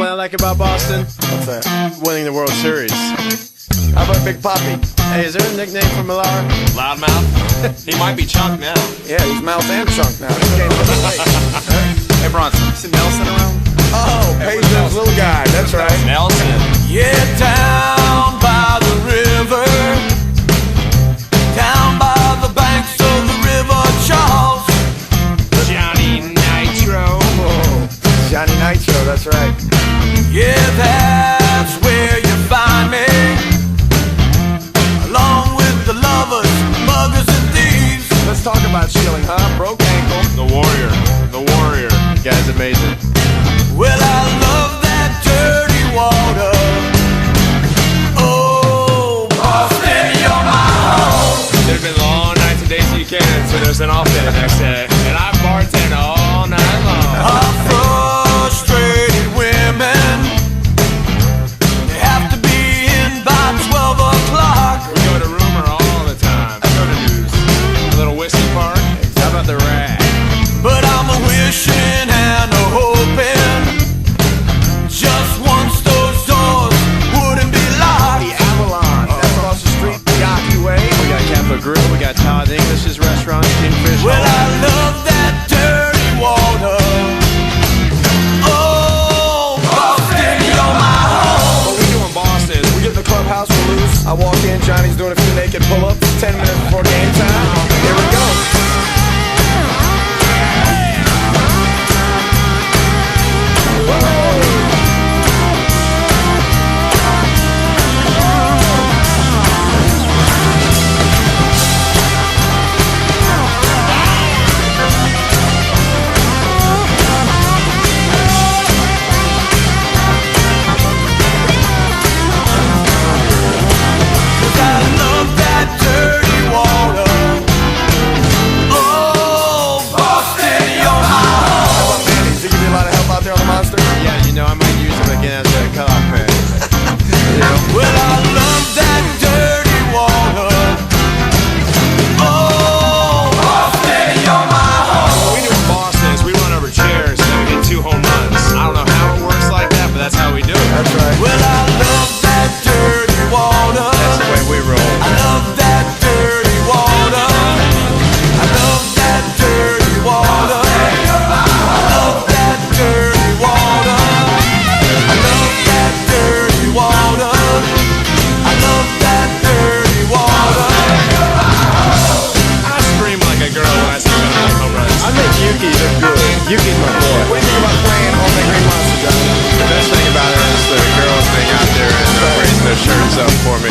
what I like about Boston? What's that? Winning the World Series. How about Big Poppy? Hey, is there a nickname for Millar? Loudmouth? He might be Chunk now. Yeah, he's mouth and chunk now. He came from the lake. Hey, Bronson, is Nelson around? Oh, Paisley's little guy. That's right. Nelson. Yeah, down by the river, down by the banks of the river Charles. Johnny Nitro. Oh, Johnny Nitro. That's right. Yeah, that's where you find me, along with the lovers, muggers, and thieves. Let's talk about Schilling, huh? Broke ankle. The Warrior. The Warrior. You guys amazing. Well, I love that dirty water. Oh, Boston, you're my home. There's been long nights of days you can, so there's an off day the next day. And I bartend all night long. Our frustrated women, they have to be in by 12 o'clock. We go to Rumor all the time. Go to News. A little whiskey park. How about the Rag? But I'm a wishing and a hoping, just once those doors wouldn't be locked. The Avalon. That's across the street, the Yaki Way. We got Catholic Grill, we got Todd English's restaurant, Kingfish. Well, I love that dirty water. Oh, Boston, you're my home. What we do in Boston is we get in the clubhouse, we're loose. I walk in, Johnny's doing a few naked pull-ups 10 minutes before game time. Here we go. I love that dirty water. Oh, Boston, you're my home. How about Manny? Does he give you a lot of help out there on the Monster? Yeah, you know, I might use him again as a cutoff man. Well, I love that dirty water. Oh, Boston, you're my home. What we do in Boston is we run over chairs and then we get 2 home runs. I don't know how it works like that, but that's how we do it. That's right. Well, I love that dirty water. That's the way we roll. I love that dirty water. I love that dirty water. I love that dirty water. I love that dirty water. I love that dirty water. I scream like a girl when I see one of those home runs. I think Yuki look good. Yuki's my boy. What do you think about playing on the Green Monster, Johnny? The best thing about it is the girls being out there and raising their shirts up for me.